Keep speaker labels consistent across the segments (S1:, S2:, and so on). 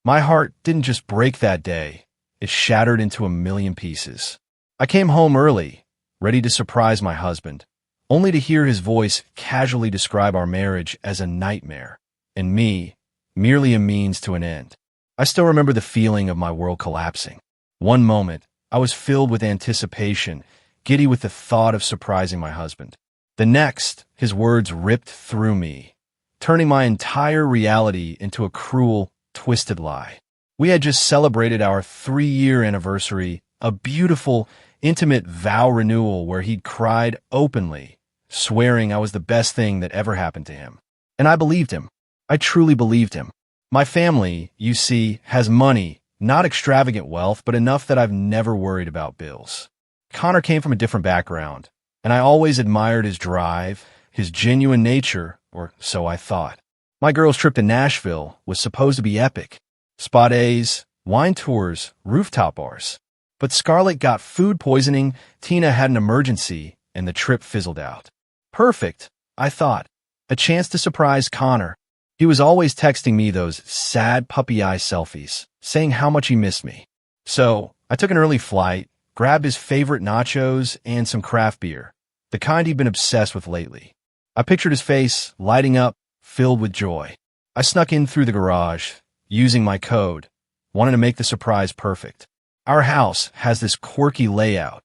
S1: My heart didn't just break that day, it shattered into a million pieces. I came home early, ready to surprise my husband, only to hear his voice casually describe our marriage as a nightmare, and me, merely a means to an end. I still remember the feeling of my world collapsing. One moment, I was filled with anticipation, giddy with the thought of surprising my husband. The next, his words ripped through me, turning my entire reality into a cruel, twisted lie. We had just celebrated our 3-year anniversary, a beautiful, intimate vow renewal where he'd cried openly, swearing I was the best thing that ever happened to him. And I believed him. I truly believed him. My family, you see, has money, not extravagant wealth, but enough that I've never worried about bills. Connor came from a different background, and I always admired his drive, his genuine nature, or so I thought. My girl's trip to Nashville was supposed to be epic. Spa days, wine tours, rooftop bars. But Scarlett got food poisoning, Tina had an emergency, and the trip fizzled out. Perfect, I thought. A chance to surprise Connor. He was always texting me those sad puppy eye selfies, saying how much he missed me. So, I took an early flight, grabbed his favorite nachos and some craft beer, the kind he'd been obsessed with lately. I pictured his face lighting up, filled with joy. I snuck in through the garage, using my code, wanting to make the surprise perfect. Our house has this quirky layout.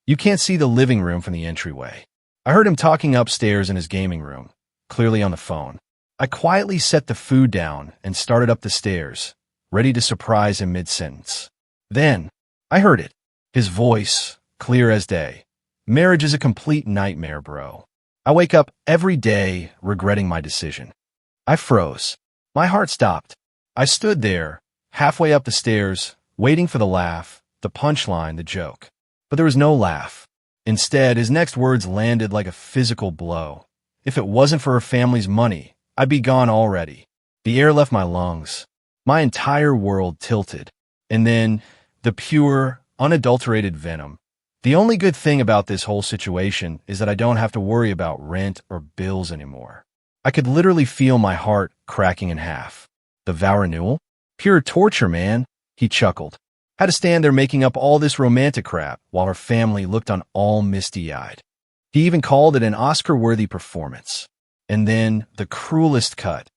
S1: You can't see the living room from the entryway. I heard him talking upstairs in his gaming room, clearly on the phone. I quietly set the food down and started up the stairs, ready to surprise him mid-sentence. Then, I heard it. His voice, clear as day. Marriage is a complete nightmare, bro. I wake up every day regretting my decision. I froze. My heart stopped. I stood there, halfway up the stairs, waiting for the laugh, the punchline, the joke. But there was no laugh. Instead, his next words landed like a physical blow. If it wasn't for her family's money, I'd be gone already. The air left my lungs. My entire world tilted. And then, the pure, unadulterated venom. The only good thing about this whole situation is that I don't have to worry about rent or bills anymore. I could literally feel my heart cracking in half. The vow renewal? Pure torture, man, he chuckled. Had to stand there making up all this romantic crap while her family looked on all misty-eyed. He even called it an Oscar-worthy performance. And then, the cruelest cut.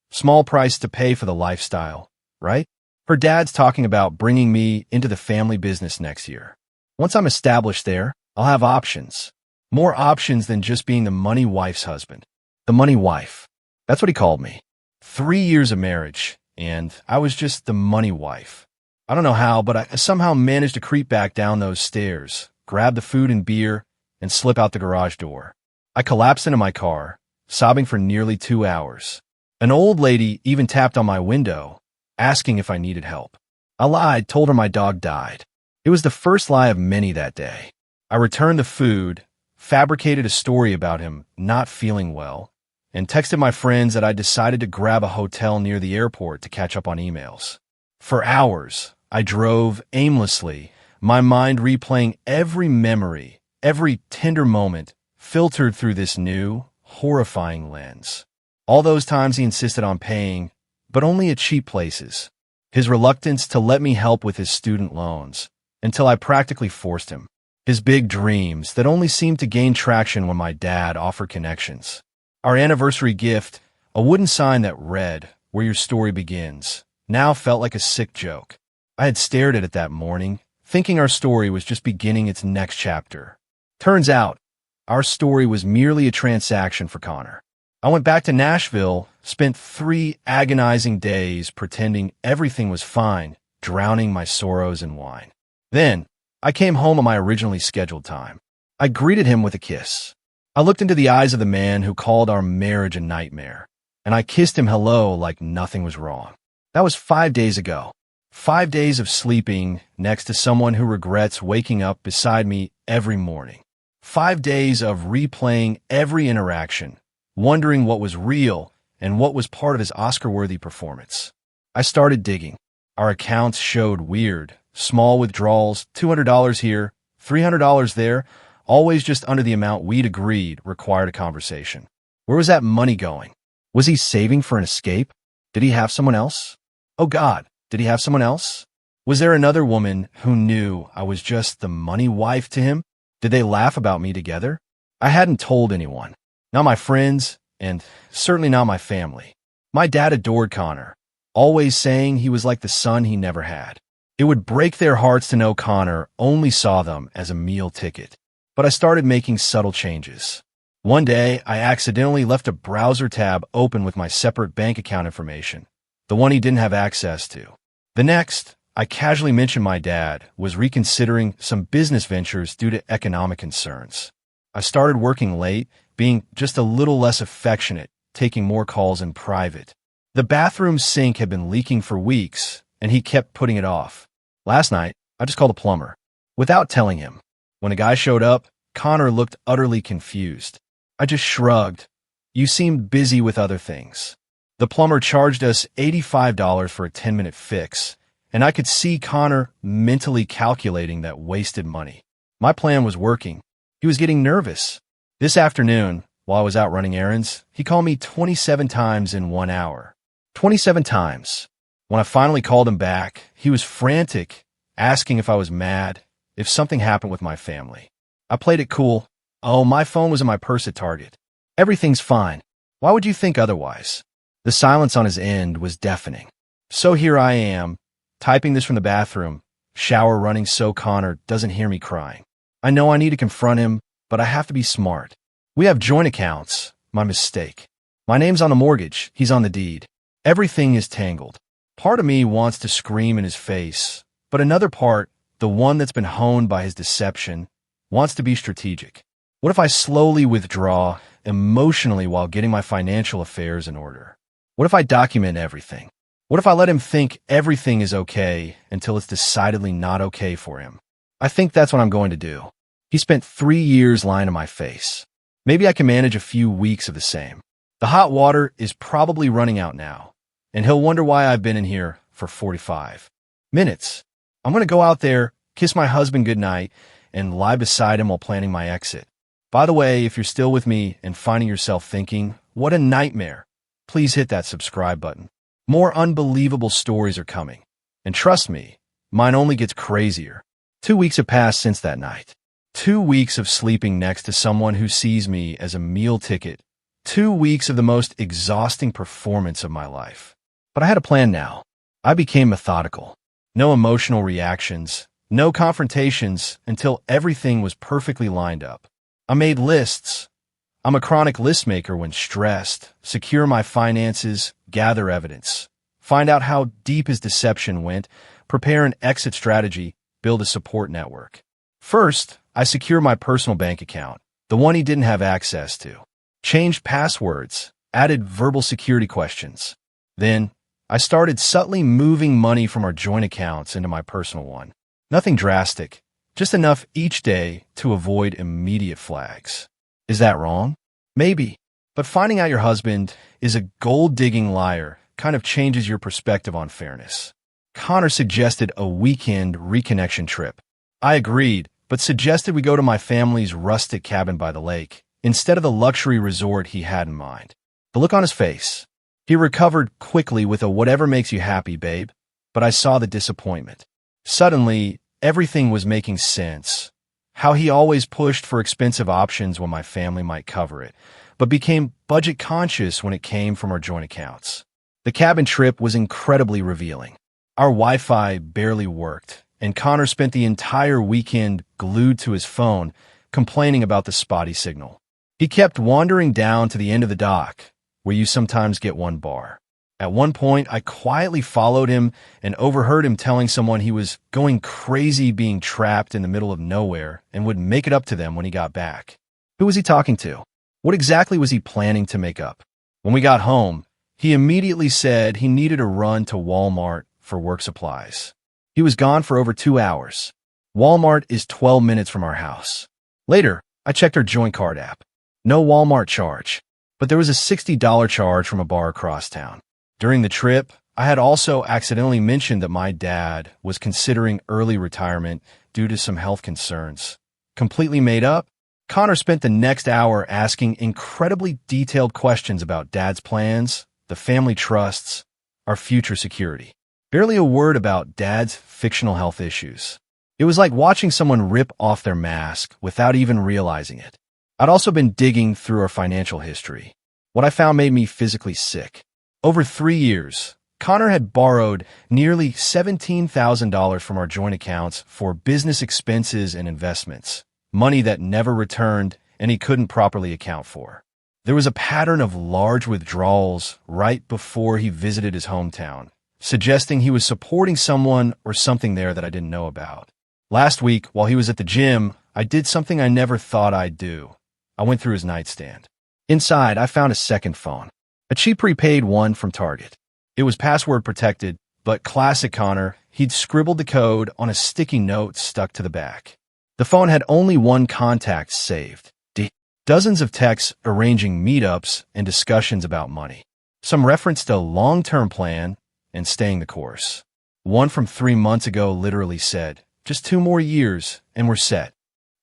S1: Small price to pay for the lifestyle, right? Her dad's talking about bringing me into the family business next year. Once I'm established there, I'll have options. More options than just being the money wife's husband. The money wife. That's what he called me. 3 years of marriage, and I was just the money wife. I don't know how, but I somehow managed to creep back down those stairs, grab the food and beer, and slip out the garage door. I collapsed into my car, sobbing for nearly 2 hours. An old lady even tapped on my window, asking if I needed help. I lied, told her my dog died. It was the first lie of many that day. I returned the food, fabricated a story about him not feeling well, and texted my friends that I decided to grab a hotel near the airport to catch up on emails. For hours, I drove aimlessly, my mind replaying every memory, every tender moment, filtered through this new, horrifying lens. All those times he insisted on paying, but only at cheap places. His reluctance to let me help with his student loans, until I practically forced him. His big dreams that only seemed to gain traction when my dad offered connections. Our anniversary gift, a wooden sign that read, "Where your story begins," now felt like a sick joke. I had stared at it that morning, thinking our story was just beginning its next chapter. Turns out, our story was merely a transaction for Connor. I went back to Nashville, spent 3 agonizing days pretending everything was fine, drowning my sorrows in wine. Then, I came home on my originally scheduled time. I greeted him with a kiss. I looked into the eyes of the man who called our marriage a nightmare, and I kissed him hello like nothing was wrong. That was 5 days ago. 5 days of sleeping next to someone who regrets waking up beside me every morning. 5 days of replaying every interaction, wondering what was real and what was part of his Oscar-worthy performance. I started digging. Our accounts showed weird, small withdrawals, $200 here, $300 there, always just under the amount we'd agreed required a conversation. Where was that money going? Was he saving for an escape? Did he have someone else? Oh God, Did he have someone else? Was there another woman who knew I was just the money wife to him? Did they laugh about me together? I hadn't told anyone. Not my friends, and certainly not my family. My dad adored Connor, always saying he was like the son he never had. It would break their hearts to know Connor only saw them as a meal ticket. But I started making subtle changes. One day, I accidentally left a browser tab open with my separate bank account information, the one he didn't have access to. The next, I casually mentioned my dad was reconsidering some business ventures due to economic concerns. I started working late, being just a little less affectionate, taking more calls in private. The bathroom sink had been leaking for weeks, and he kept putting it off. Last night, I just called a plumber, without telling him. When a guy showed up, Connor looked utterly confused. I just shrugged. You seemed busy with other things. The plumber charged us $85 for a 10-minute fix, and I could see Connor mentally calculating that wasted money. My plan was working. He was getting nervous. This afternoon, while I was out running errands, he called me 27 times in 1 hour. 27 times. When I finally called him back, he was frantic, asking if I was mad, if something happened with my family. I played it cool. Oh, my phone was in my purse at Target. Everything's fine. Why would you think otherwise? The silence on his end was deafening. So here I am, typing this from the bathroom, shower running so Connor doesn't hear me crying. I know I need to confront him, but I have to be smart. We have joint accounts. My mistake. My name's on the mortgage. He's on the deed. Everything is tangled. Part of me wants to scream in his face, but another part, the one that's been honed by his deception, wants to be strategic. What if I slowly withdraw emotionally while getting my financial affairs in order? What if I document everything? What if I let him think everything is okay until it's decidedly not okay for him? I think that's what I'm going to do. He spent 3 years lying to my face. Maybe I can manage a few weeks of the same. The hot water is probably running out now, and he'll wonder why I've been in here for 45 minutes. I'm going to go out there, kiss my husband goodnight, and lie beside him while planning my exit. By the way, if you're still with me and finding yourself thinking, what a nightmare, please hit that subscribe button. More unbelievable stories are coming. And trust me, mine only gets crazier. 2 weeks have passed since that night. 2 weeks of sleeping next to someone who sees me as a meal ticket. 2 weeks of the most exhausting performance of my life. But I had a plan now. I became methodical. No emotional reactions, no confrontations until everything was perfectly lined up. I made lists. I'm a chronic list maker when stressed. Secure my finances, gather evidence. Find out how deep his deception went, prepare an exit strategy, build a support network. First, I secure my personal bank account, the one he didn't have access to. Changed passwords, added verbal security questions. Then, I started subtly moving money from our joint accounts into my personal one. Nothing drastic, just enough each day to avoid immediate flags. Is that wrong? Maybe. But finding out your husband is a gold-digging liar kind of changes your perspective on fairness. Connor suggested a weekend reconnection trip. I agreed, but suggested we go to my family's rustic cabin by the lake, instead of the luxury resort he had in mind. The look on his face. He recovered quickly with a whatever makes you happy, babe, but I saw the disappointment. Suddenly, everything was making sense. How he always pushed for expensive options when my family might cover it, but became budget conscious when it came from our joint accounts. The cabin trip was incredibly revealing. Our Wi-Fi barely worked, and Connor spent the entire weekend glued to his phone, complaining about the spotty signal. He kept wandering down to the end of the dock, where you sometimes get one bar. At one point, I quietly followed him and overheard him telling someone he was going crazy being trapped in the middle of nowhere and would make it up to them when he got back. Who was he talking to? What exactly was he planning to make up? When we got home, he immediately said he needed to run to Walmart for work supplies. He was gone for over 2 hours. Walmart is 12 minutes from our house. Later, I checked our joint card app. No Walmart charge, but there was a $60 charge from a bar across town. During the trip, I had also accidentally mentioned that my dad was considering early retirement due to some health concerns. Completely made up, Connor spent the next hour asking incredibly detailed questions about Dad's plans, the family trusts, our future security. Barely a word about Dad's fictional health issues. It was like watching someone rip off their mask without even realizing it. I'd also been digging through our financial history. What I found made me physically sick. Over 3 years, Connor had borrowed nearly $17,000 from our joint accounts for business expenses and investments, money that never returned and he couldn't properly account for. There was a pattern of large withdrawals right before he visited his hometown, suggesting he was supporting someone or something there that I didn't know about. Last week, while he was at the gym, I did something I never thought I'd do. I went through his nightstand. Inside, I found a second phone, a cheap prepaid one from Target. It was password protected, but classic Connor, he'd scribbled the code on a sticky note stuck to the back. The phone had only one contact saved. Dozens of texts arranging meetups and discussions about money. Some reference to long-term plan and staying the course. One from 3 months ago literally said, "Just 2 more years and we're set."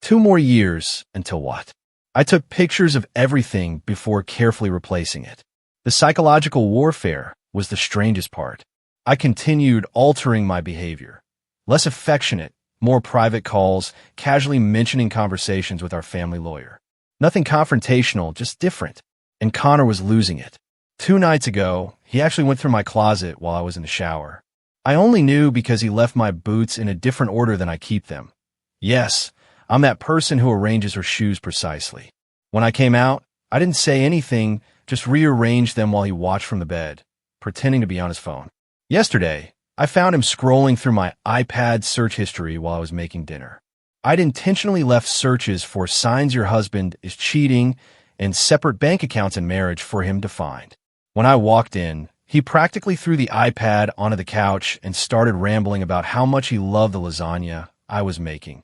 S1: 2 more years until what? I took pictures of everything before carefully replacing it. The psychological warfare was the strangest part. I continued altering my behavior. Less affectionate, more private calls, casually mentioning conversations with our family lawyer. Nothing confrontational, just different. And Connor was losing it. 2 nights ago, he actually went through my closet while I was in the shower. I only knew because he left my boots in a different order than I keep them. Yes, I'm that person who arranges her shoes precisely. When I came out, I didn't say anything, just rearranged them while he watched from the bed, pretending to be on his phone. Yesterday, I found him scrolling through my iPad search history while I was making dinner. I'd intentionally left searches for signs your husband is cheating and separate bank accounts in marriage for him to find. When I walked in, he practically threw the iPad onto the couch and started rambling about how much he loved the lasagna I was making,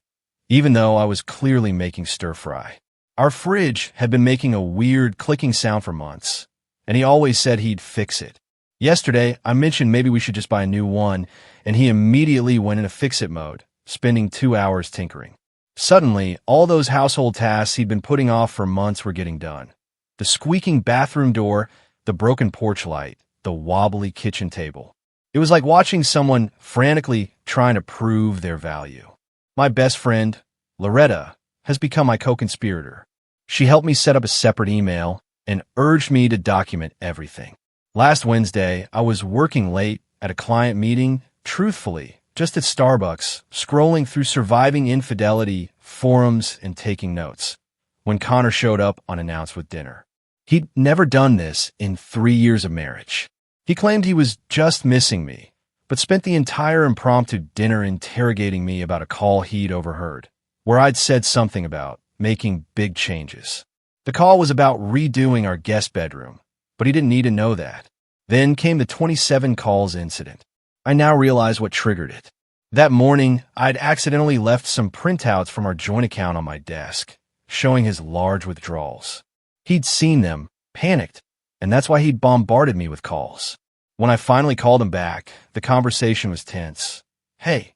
S1: even though I was clearly making stir-fry. Our fridge had been making a weird clicking sound for months, and he always said he'd fix it. Yesterday, I mentioned maybe we should just buy a new one, and he immediately went into fix-it mode, spending 2 hours tinkering. Suddenly, all those household tasks he'd been putting off for months were getting done. The squeaking bathroom door, the broken porch light, the wobbly kitchen table. It was like watching someone frantically trying to prove their value. My best friend, Loretta, has become my co-conspirator. She helped me set up a separate email and urged me to document everything. Last Wednesday, I was working late at a client meeting, truthfully, just at Starbucks, scrolling through surviving infidelity forums and taking notes, when Connor showed up unannounced with dinner. He'd never done this in 3 years of marriage. He claimed he was just missing me, but spent the entire impromptu dinner interrogating me about a call he'd overheard, where I'd said something about making big changes. The call was about redoing our guest bedroom, but he didn't need to know that. Then came the 27 calls incident. I now realize what triggered it. That morning, I'd accidentally left some printouts from our joint account on my desk, showing his large withdrawals. He'd seen them, panicked, and that's why he'd bombarded me with calls. When I finally called him back, the conversation was tense. "Hey,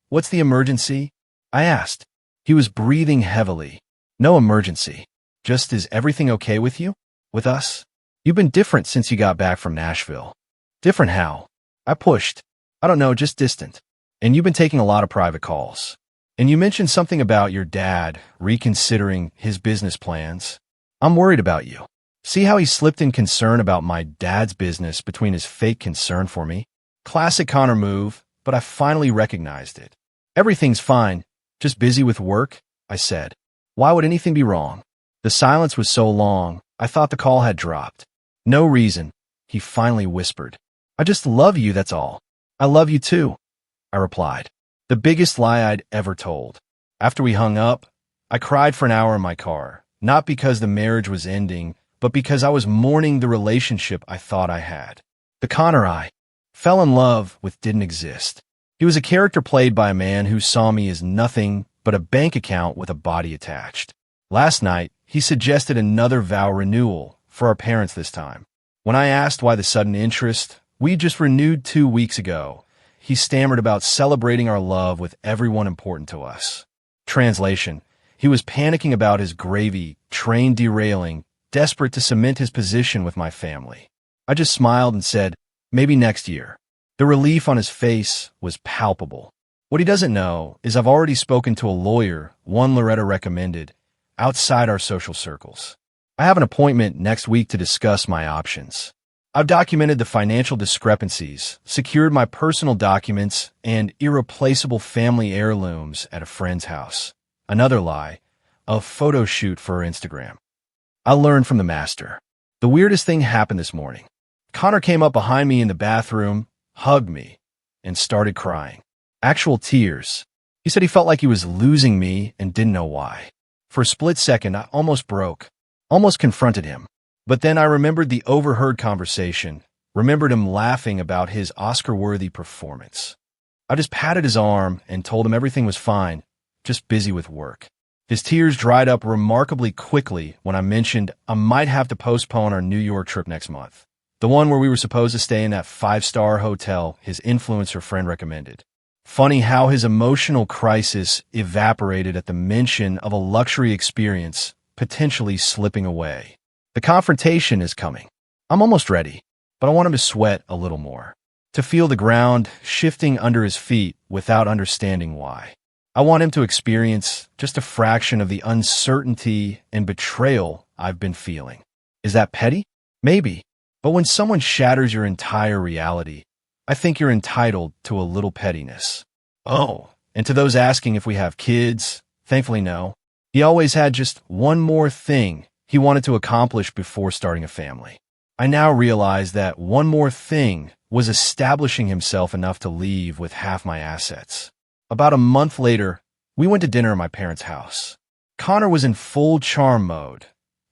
S1: what's the emergency?" I asked. He was breathing heavily. "No emergency. Just, is everything okay with you? With us? You've been different since you got back from Nashville." "Different how?" I pushed. "I don't know, just distant. And you've been taking a lot of private calls. And you mentioned something about your dad reconsidering his business plans. I'm worried about you. See how he slipped in concern about my dad's business between his fake concern for me? Classic Connor move, but I finally recognized it. Everything's fine, just busy with work," I said. Why would anything be wrong? The silence was so long, I thought the call had dropped. "No reason," he finally whispered. "I just love you, that's all." "I love you too," I replied. The biggest lie I'd ever told. After we hung up, I cried for an hour in my car, not because the marriage was ending, but because I was mourning the relationship I thought I had. The Connor I fell in love with didn't exist. He was a character played by a man who saw me as nothing but a bank account with a body attached. Last night, he suggested another vow renewal, for our parents this time. When I asked why the sudden interest, we just renewed 2 weeks ago, he stammered about celebrating our love with everyone important to us. Translation: he was panicking about his gravy train derailing, desperate to cement his position with my family. I just smiled and said, "Maybe next year." The relief on his face was palpable. What he doesn't know is I've already spoken to a lawyer, one Loretta recommended, outside our social circles. I have an appointment next week to discuss my options. I've documented the financial discrepancies, secured my personal documents, and irreplaceable family heirlooms at a friend's house. Another lie, a photo shoot for her Instagram. I learned from the master. The weirdest thing happened this morning. Connor came up behind me in the bathroom, hugged me, and started crying. Actual tears. He said he felt like he was losing me and didn't know why. For a split second, I almost broke, almost confronted him. But then I remembered the overheard conversation, remembered him laughing about his Oscar-worthy performance. I just patted his arm and told him everything was fine, just busy with work. His tears dried up remarkably quickly when I mentioned I might have to postpone our New York trip next month, the one where we were supposed to stay in that 5-star hotel his influencer friend recommended. Funny how his emotional crisis evaporated at the mention of a luxury experience potentially slipping away. The confrontation is coming. I'm almost ready, but I want him to sweat a little more, to feel the ground shifting under his feet without understanding why. I want him to experience just a fraction of the uncertainty and betrayal I've been feeling. Is that petty? Maybe. But when someone shatters your entire reality, I think you're entitled to a little pettiness. Oh, and to those asking if we have kids, thankfully no. He always had just one more thing he wanted to accomplish before starting a family. I now realize that one more thing was establishing himself enough to leave with half my assets. About a month later, we went to dinner at my parents' house. Connor was in full charm mode,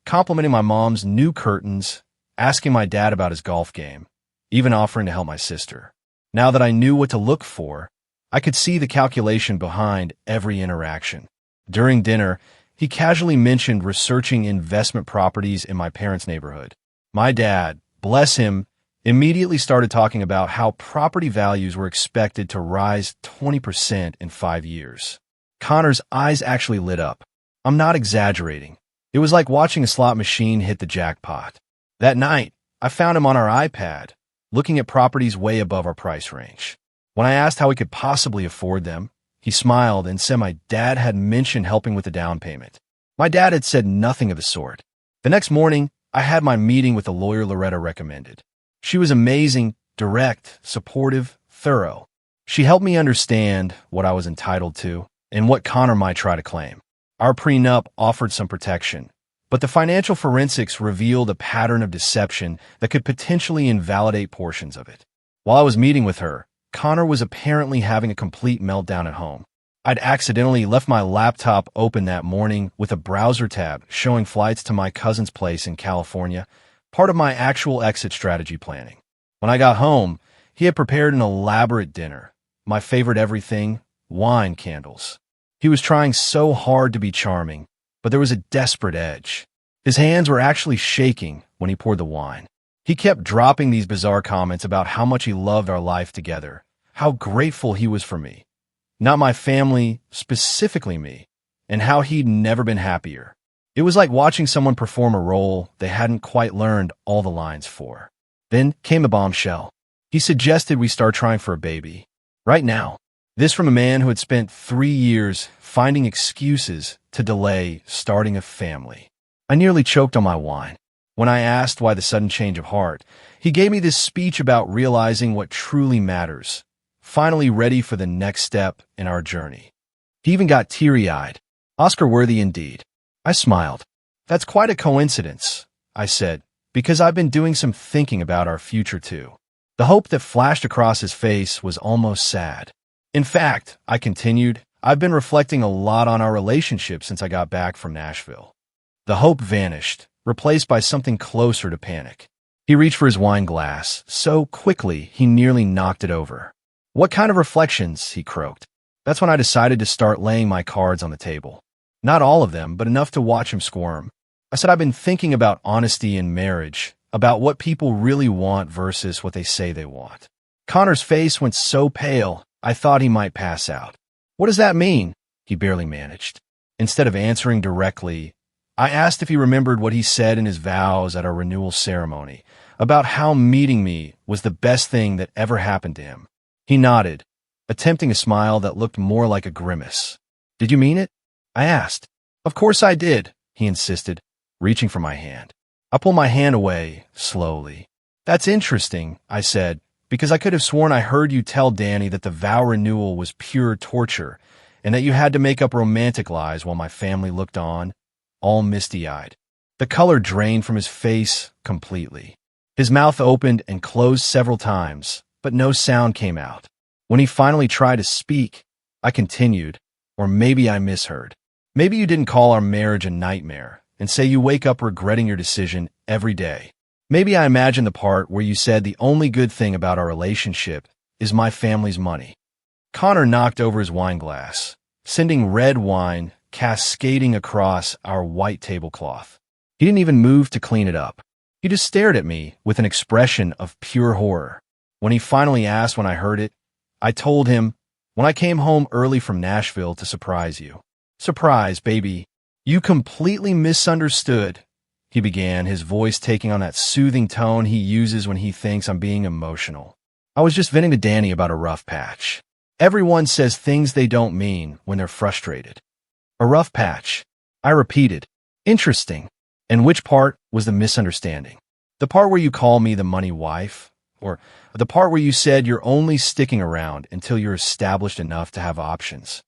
S1: complimenting my mom's new curtains, asking my dad about his golf game, even offering to help my sister. Now that I knew what to look for, I could see the calculation behind every interaction. During dinner, he casually mentioned researching investment properties in my parents' neighborhood. My dad, bless him, immediately started talking about how property values were expected to rise 20% in 5 years. Connor's eyes actually lit up. I'm not exaggerating. It was like watching a slot machine hit the jackpot. That night, I found him on our iPad, looking at properties way above our price range. When I asked how he could possibly afford them, he smiled and said my dad had mentioned helping with the down payment. My dad had said nothing of the sort. The next morning, I had my meeting with the lawyer Loretta recommended. She was amazing, direct, supportive, thorough. She helped me understand what I was entitled to and what Connor might try to claim. Our prenup offered some protection, but the financial forensics revealed a pattern of deception that could potentially invalidate portions of it. While I was meeting with her, Connor was apparently having a complete meltdown at home. I'd accidentally left my laptop open that morning with a browser tab showing flights to my cousin's place in California, part of my actual exit strategy planning. When I got home, he had prepared an elaborate dinner, my favorite everything, wine candles. He was trying so hard to be charming, but there was a desperate edge. His hands were actually shaking when he poured the wine. He kept dropping these bizarre comments about how much he loved our life together, how grateful he was for me, not my family, specifically me, and how he'd never been happier. It was like watching someone perform a role they hadn't quite learned all the lines for. Then came the bombshell. He suggested we start trying for a baby. Right now. This from a man who had spent 3 years finding excuses to delay starting a family. I nearly choked on my wine. When I asked why the sudden change of heart, he gave me this speech about realizing what truly matters, finally ready for the next step in our journey. He even got teary-eyed. Oscar-worthy indeed. I smiled. That's quite a coincidence, I said, because I've been doing some thinking about our future too. The hope that flashed across his face was almost sad. In fact, I continued, I've been reflecting a lot on our relationship since I got back from Nashville. The hope vanished, replaced by something closer to panic. He reached for his wine glass, so quickly he nearly knocked it over. What kind of reflections? He croaked. That's when I decided to start laying my cards on the table. Not all of them, but enough to watch him squirm. I said I've been thinking about honesty in marriage, about what people really want versus what they say they want. Connor's face went so pale, I thought he might pass out. What does that mean? He barely managed. Instead of answering directly, I asked if he remembered what he said in his vows at our renewal ceremony, about how meeting me was the best thing that ever happened to him. He nodded, attempting a smile that looked more like a grimace. "Did you mean it?" I asked. "Of course I did," he insisted, reaching for my hand. I pulled my hand away, slowly. "That's interesting," I said, "because I could have sworn I heard you tell Danny that the vow renewal was pure torture, and that you had to make up romantic lies while my family looked on, all misty-eyed." The color drained from his face completely. His mouth opened and closed several times, but no sound came out. When he finally tried to speak, I continued, "Or maybe I misheard. Maybe you didn't call our marriage a nightmare and say you wake up regretting your decision every day. Maybe I imagined the part where you said the only good thing about our relationship is my family's money." Connor knocked over his wine glass, sending red wine cascading across our white tablecloth. He didn't even move to clean it up. He just stared at me with an expression of pure horror. When he finally asked when I heard it, I told him, "When I came home early from Nashville to surprise you." "Surprise, baby. You completely misunderstood," he began, his voice taking on that soothing tone he uses when he thinks I'm being emotional. "I was just venting to Danny about a rough patch. Everyone says things they don't mean when they're frustrated." "A rough patch," I repeated. "Interesting. And which part was the misunderstanding? The part where you call me the money wife? Or the part where you said you're only sticking around until you're established enough to have options?"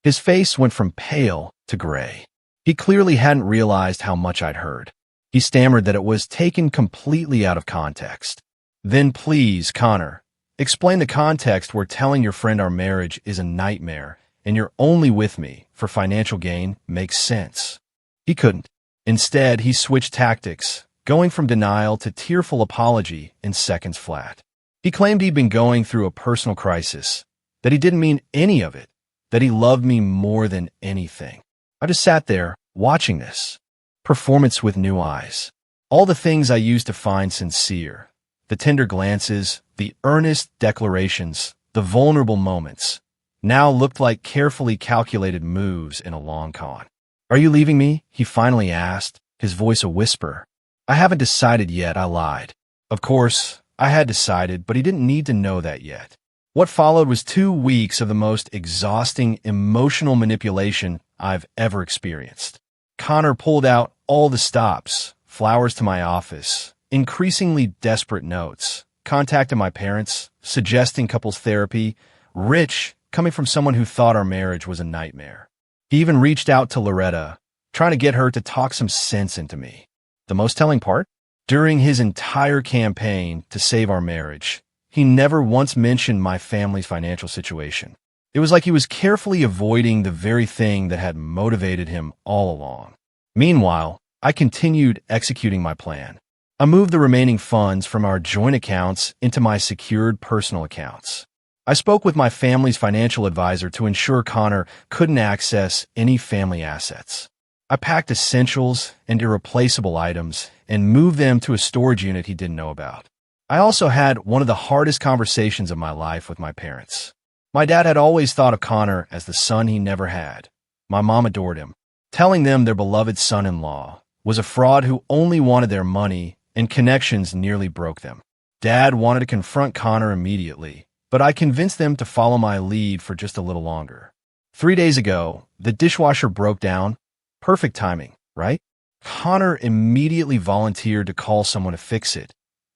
S1: His face went from pale to gray. He clearly hadn't realized how much I'd heard. He stammered that it was taken completely out of context. "Then please, Connor, explain the context where telling your friend our marriage is a nightmare and you're only with me for financial gain makes sense." He couldn't. Instead, he switched tactics, going from denial to tearful apology in seconds flat. He claimed he'd been going through a personal crisis, that he didn't mean any of it, that he loved me more than anything. I just sat there, watching this performance with new eyes. All the things I used to find sincere, the tender glances, the earnest declarations, the vulnerable moments, now looked like carefully calculated moves in a long con. "Are you leaving me?" he finally asked, his voice a whisper. "I haven't decided yet," I lied. Of course, I had decided, but he didn't need to know that yet. What followed was 2 weeks of the most exhausting emotional manipulation I've ever experienced. Connor pulled out all the stops, flowers to my office, increasingly desperate notes, contacted my parents, suggesting couples therapy, rich, coming from someone who thought our marriage was a nightmare. He even reached out to Loretta, trying to get her to talk some sense into me. The most telling part? During his entire campaign to save our marriage, he never once mentioned my family's financial situation. It was like he was carefully avoiding the very thing that had motivated him all along. Meanwhile, I continued executing my plan. I moved the remaining funds from our joint accounts into my secured personal accounts. I spoke with my family's financial advisor to ensure Connor couldn't access any family assets. I packed essentials and irreplaceable items and moved them to a storage unit he didn't know about. I also had one of the hardest conversations of my life with my parents. My dad had always thought of Connor as the son he never had. My mom adored him. Telling them their beloved son-in-law was a fraud who only wanted their money, and connections nearly broke them. Dad wanted to confront Connor immediately, but I convinced them to follow my lead for just a little longer. 3 days ago, the dishwasher broke down. Perfect timing, right? Connor immediately volunteered to call someone to fix it.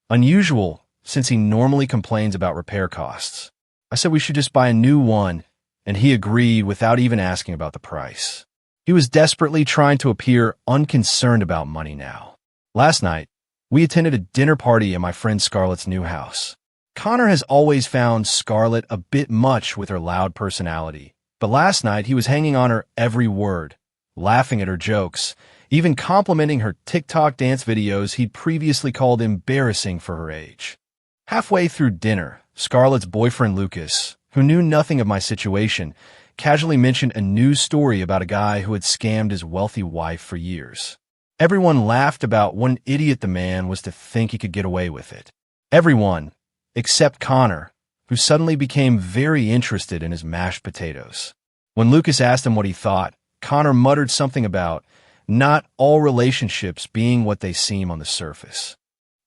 S1: Unusual, since he normally complains about repair costs. I said we should just buy a new one, and he agreed without even asking about the price. He was desperately trying to appear unconcerned about money now. Last night, we attended a dinner party at my friend Scarlett's new house. Connor has always found Scarlett a bit much with her loud personality, but last night he was hanging on her every word, laughing at her jokes, even complimenting her TikTok dance videos he'd previously called embarrassing for her age. Halfway through dinner, Scarlett's boyfriend Lucas, who knew nothing of my situation, casually mentioned a news story about a guy who had scammed his wealthy wife for years. Everyone laughed about what an idiot the man was to think he could get away with it. Everyone, except Connor, who suddenly became very interested in his mashed potatoes. When Lucas asked him what he thought, Connor muttered something about not all relationships being what they seem on the surface.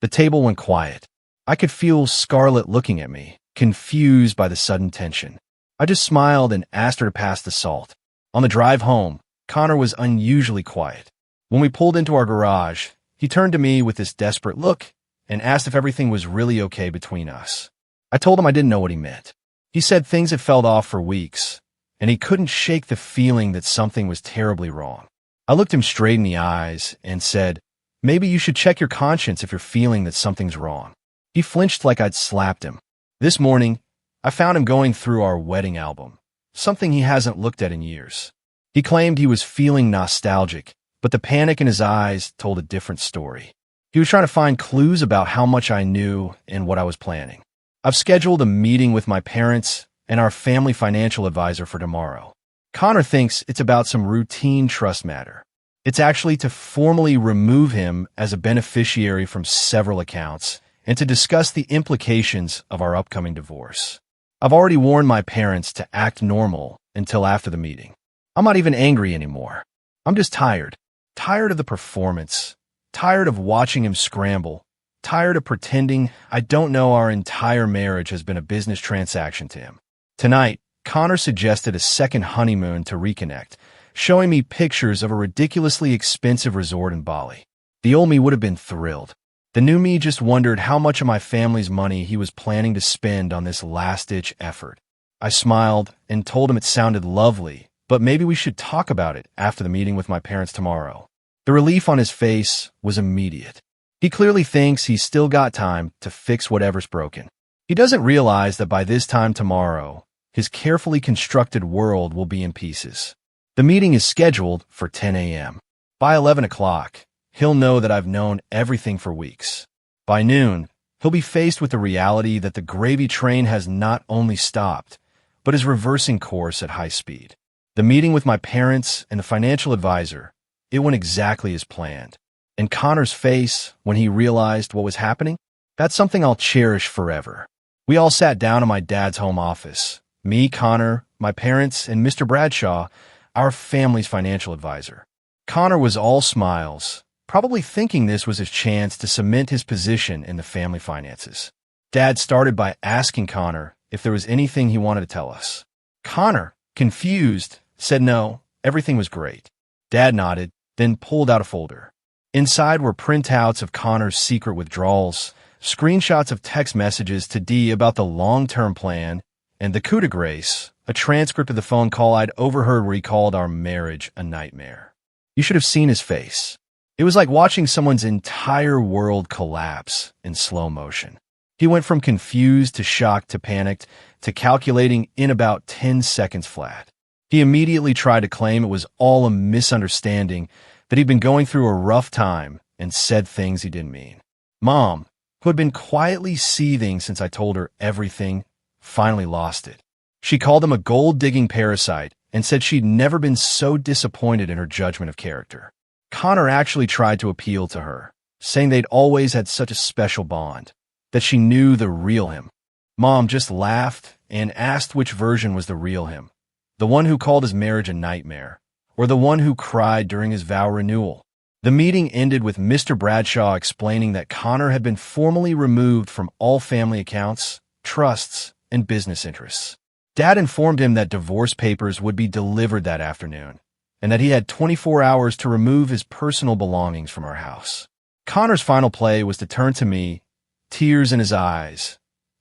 S1: The table went quiet. I could feel Scarlett looking at me, confused by the sudden tension. I just smiled and asked her to pass the salt. On the drive home, Connor was unusually quiet. When we pulled into our garage, he turned to me with this desperate look and asked if everything was really okay between us. I told him I didn't know what he meant. He said things had felt off for weeks, and he couldn't shake the feeling that something was terribly wrong. I looked him straight in the eyes and said, "Maybe you should check your conscience if you're feeling that something's wrong." He flinched like I'd slapped him. This morning, I found him going through our wedding album, something he hasn't looked at in years. He claimed he was feeling nostalgic, but the panic in his eyes told a different story. He was trying to find clues about how much I knew and what I was planning. I've scheduled a meeting with my parents and our family financial advisor for tomorrow. Connor thinks it's about some routine trust matter. It's actually to formally remove him as a beneficiary from several accounts and to discuss the implications of our upcoming divorce. I've already warned my parents to act normal until after the meeting. I'm not even angry anymore. I'm just tired. Tired of the performance. Tired of watching him scramble. Tired of pretending I don't know our entire marriage has been a business transaction to him. Tonight, Connor suggested a second honeymoon to reconnect, showing me pictures of a ridiculously expensive resort in Bali. The old me would have been thrilled. The new me just wondered how much of my family's money he was planning to spend on this last-ditch effort. I smiled and told him it sounded lovely, but maybe we should talk about it after the meeting with my parents tomorrow. The relief on his face was immediate. He clearly thinks he's still got time to fix whatever's broken. He doesn't realize that by this time tomorrow, his carefully constructed world will be in pieces. The meeting is scheduled for 10 a.m. By 11 o'clock, he'll know that I've known everything for weeks. By noon, he'll be faced with the reality that the gravy train has not only stopped, but is reversing course at high speed. The meeting with my parents and the financial advisor, it went exactly as planned. And Connor's face when he realized what was happening, that's something I'll cherish forever. We all sat down in my dad's home office. Me, Connor, my parents, and Mr. Bradshaw, our family's financial advisor. Connor was all smiles, probably thinking this was his chance to cement his position in the family finances. Dad started by asking Connor if there was anything he wanted to tell us. Connor, confused, said no, everything was great. Dad nodded, then pulled out a folder. Inside were printouts of Connor's secret withdrawals, screenshots of text messages to Dee about the long-term plan, and the coup de grace, a transcript of the phone call I'd overheard where he called our marriage a nightmare. You should have seen his face. It was like watching someone's entire world collapse in slow motion. He went from confused to shocked to panicked to calculating in about 10 seconds flat. He immediately tried to claim it was all a misunderstanding, that he'd been going through a rough time, and said things he didn't mean. Mom, who had been quietly seething since I told her everything, finally lost it. She called him a gold-digging parasite and said she'd never been so disappointed in her judgment of character. Connor actually tried to appeal to her, saying they'd always had such a special bond, that she knew the real him. Mom just laughed and asked which version was the real him, the one who called his marriage a nightmare, or the one who cried during his vow renewal. The meeting ended with Mr. Bradshaw explaining that Connor had been formally removed from all family accounts, trusts, and business interests. Dad informed him that divorce papers would be delivered that afternoon, and that he had 24 hours to remove his personal belongings from our house. Connor's final play was to turn to me, tears in his eyes,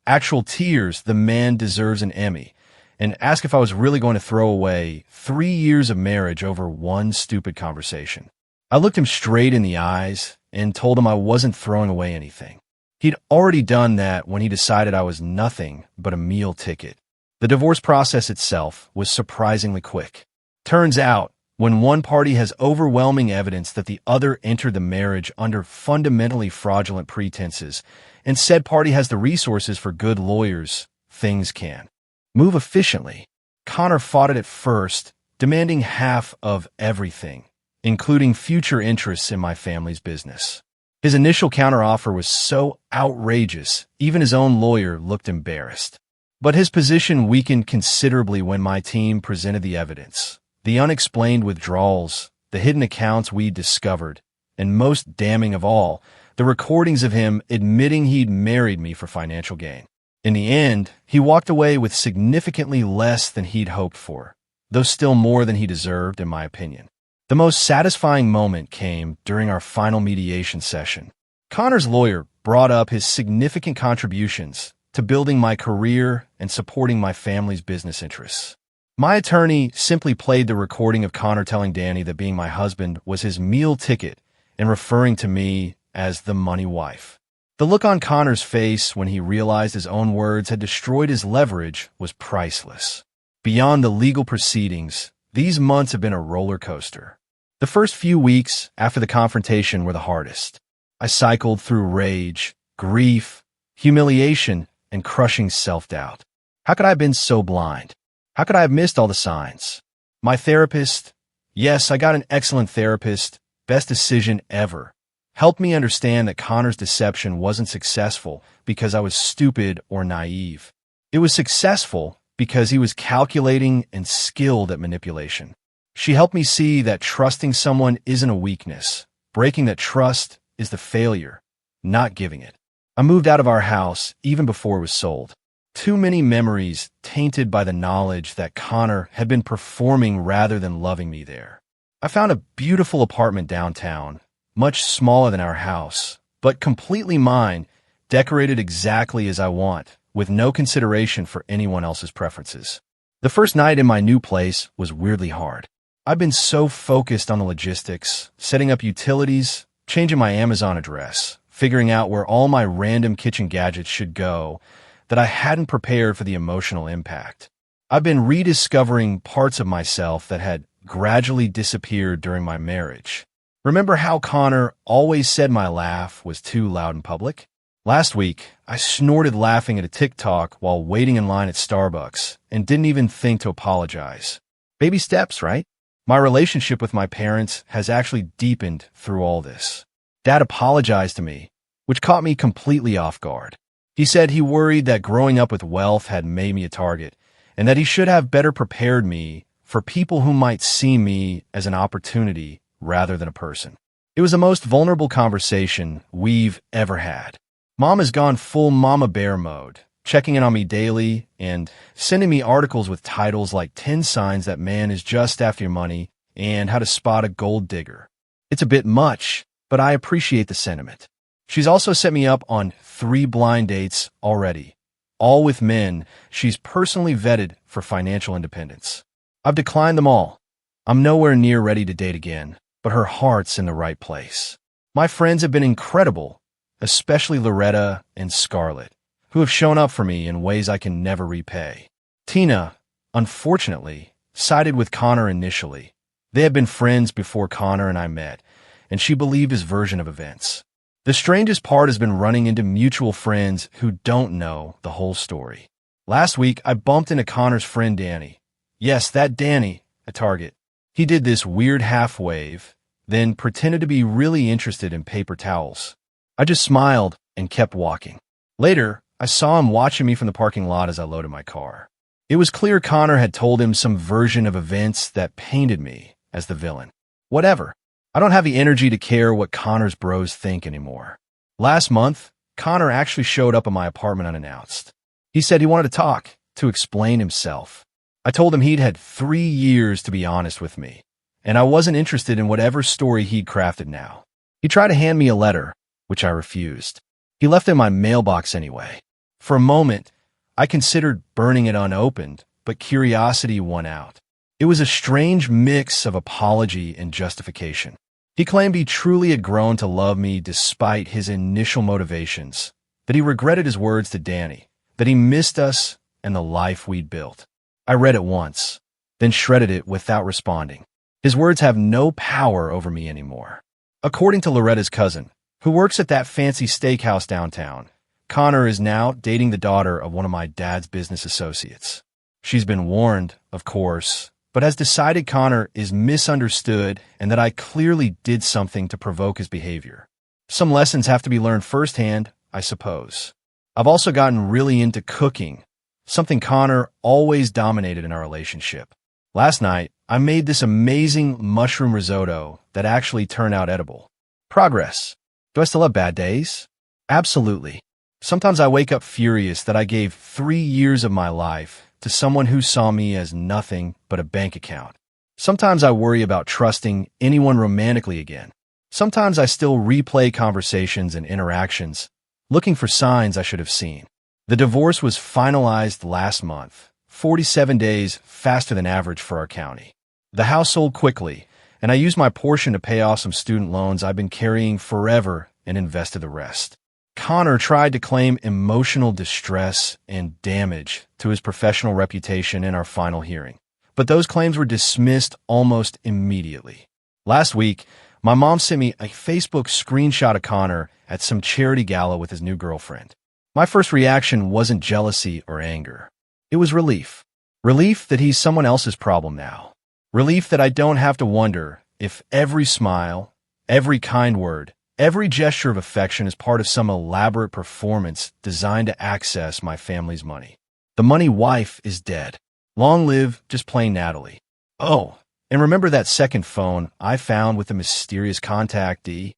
S1: actual tears, the man deserves an Emmy, and ask if I was really going to throw away 3 years of marriage over one stupid conversation. I looked him straight in the eyes and told him I wasn't throwing away anything. He'd already done that when he decided I was nothing but a meal ticket. The divorce process itself was surprisingly quick. Turns out, when one party has overwhelming evidence that the other entered the marriage under fundamentally fraudulent pretenses, and said party has the resources for good lawyers, things can move efficiently. Connor fought it at first, demanding half of everything, including future interests in my family's business. His initial counteroffer was so outrageous, even his own lawyer looked embarrassed. But his position weakened considerably when my team presented the evidence, the unexplained withdrawals, the hidden accounts we discovered, and most damning of all, the recordings of him admitting he'd married me for financial gain. In the end, he walked away with significantly less than he'd hoped for, though still more than he deserved, in my opinion. The most satisfying moment came during our final mediation session. Connor's lawyer brought up his significant contributions to building my career and supporting my family's business interests. My attorney simply played the recording of Connor telling Danny that being my husband was his meal ticket and referring to me as the money wife. The look on Connor's face when he realized his own words had destroyed his leverage was priceless. Beyond the legal proceedings, these months have been a roller coaster. The first few weeks after the confrontation were the hardest. I cycled through rage, grief, humiliation, and crushing self-doubt. How could I have been so blind? How could I have missed all the signs? My therapist, yes, I got an excellent therapist, best decision ever, helped me understand that Connor's deception wasn't successful because I was stupid or naive. It was successful because he was calculating and skilled at manipulation. She helped me see that trusting someone isn't a weakness. Breaking that trust is the failure, not giving it. I moved out of our house even before it was sold. Too many memories tainted by the knowledge that Connor had been performing rather than loving me there. I found a beautiful apartment downtown, much smaller than our house, but completely mine, decorated exactly as I want, with no consideration for anyone else's preferences. The first night in my new place was weirdly hard. I've been so focused on the logistics, setting up utilities, changing my Amazon address, figuring out where all my random kitchen gadgets should go, that I hadn't prepared for the emotional impact. I've been rediscovering parts of myself that had gradually disappeared during my marriage. Remember how Connor always said my laugh was too loud in public? Last week, I snorted laughing at a TikTok while waiting in line at Starbucks and didn't even think to apologize. Baby steps, right? My relationship with my parents has actually deepened through all this. Dad apologized to me, which caught me completely off guard. He said he worried that growing up with wealth had made me a target, and that he should have better prepared me for people who might see me as an opportunity rather than a person. It was the most vulnerable conversation we've ever had. Mom has gone full mama bear mode, checking in on me daily and sending me articles with titles like 10 signs that man is just after your money and how to spot a gold digger. It's a bit much, but I appreciate the sentiment. She's also set me up on 3 blind dates already, all with men she's personally vetted for financial independence. I've declined them all. I'm nowhere near ready to date again, but her heart's in the right place. My friends have been incredible, especially Loretta and Scarlett, who have shown up for me in ways I can never repay. Tina, unfortunately, sided with Connor initially. They had been friends before Connor and I met, and she believed his version of events. The strangest part has been running into mutual friends who don't know the whole story. Last week, I bumped into Connor's friend Danny. Yes, that Danny, at Target. He did this weird half-wave, then pretended to be really interested in paper towels. I just smiled and kept walking. Later, I saw him watching me from the parking lot as I loaded my car. It was clear Connor had told him some version of events that painted me as the villain. Whatever. I don't have the energy to care what Connor's bros think anymore. Last month, Connor actually showed up at my apartment unannounced. He said he wanted to talk, to explain himself. I told him he'd had 3 years to be honest with me, and I wasn't interested in whatever story he'd crafted now. He tried to hand me a letter, which I refused. He left it in my mailbox anyway. For a moment, I considered burning it unopened, but curiosity won out. It was a strange mix of apology and justification. He claimed he truly had grown to love me despite his initial motivations, that he regretted his words to Danny, that he missed us and the life we'd built. I read it once, then shredded it without responding. His words have no power over me anymore. According to Loretta's cousin, who works at that fancy steakhouse downtown, Connor is now dating the daughter of one of my dad's business associates. She's been warned, of course, but has decided Connor is misunderstood and that I clearly did something to provoke his behavior. Some lessons have to be learned firsthand, I suppose. I've also gotten really into cooking, something Connor always dominated in our relationship. Last night, I made this amazing mushroom risotto that actually turned out edible. Progress. Do I still have bad days? Absolutely. Sometimes I wake up furious that I gave 3 years of my life to someone who saw me as nothing but a bank account. Sometimes I worry about trusting anyone romantically again. Sometimes I still replay conversations and interactions, looking for signs I should have seen. The divorce was finalized last month, 47 days faster than average for our county. The house sold quickly, and I used my portion to pay off some student loans I've been carrying forever and invested the rest. Connor tried to claim emotional distress and damage to his professional reputation in our final hearing, but those claims were dismissed almost immediately. Last week, my mom sent me a Facebook screenshot of Connor at some charity gala with his new girlfriend. My first reaction wasn't jealousy or anger. It was relief. Relief that he's someone else's problem now. Relief that I don't have to wonder if every smile, every kind word, every gesture of affection is part of some elaborate performance designed to access my family's money. The money wife is dead. Long live just plain Natalie. Oh, and remember that second phone I found with the mysterious contact D?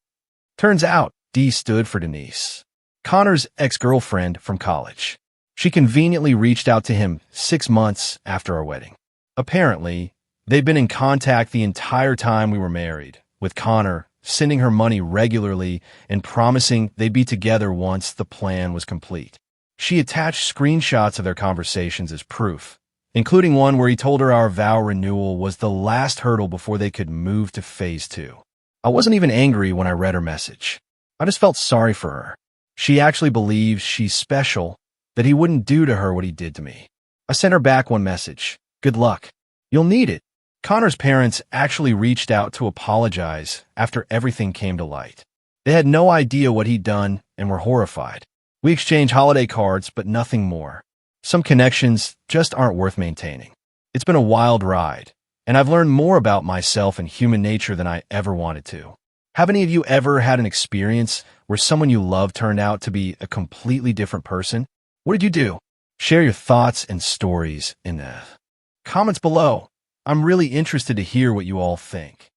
S1: Turns out D stood for Denise, Connor's ex-girlfriend from college. She conveniently reached out to him 6 months after our wedding. Apparently, they'd been in contact the entire time we were married, with Connor sending her money regularly and promising they'd be together once the plan was complete. She attached screenshots of their conversations as proof, including one where he told her our vow renewal was the last hurdle before they could move to phase 2. I wasn't even angry when I read her message. I just felt sorry for her. She actually believes she's special, that he wouldn't do to her what he did to me. I sent her back one message. Good luck. You'll need it. Connor's parents actually reached out to apologize after everything came to light. They had no idea what he'd done and were horrified. We exchanged holiday cards, but nothing more. Some connections just aren't worth maintaining. It's been a wild ride, and I've learned more about myself and human nature than I ever wanted to. Have any of you ever had an experience where someone you love turned out to be a completely different person? What did you do? Share your thoughts and stories in the comments below. I'm really interested to hear what you all think.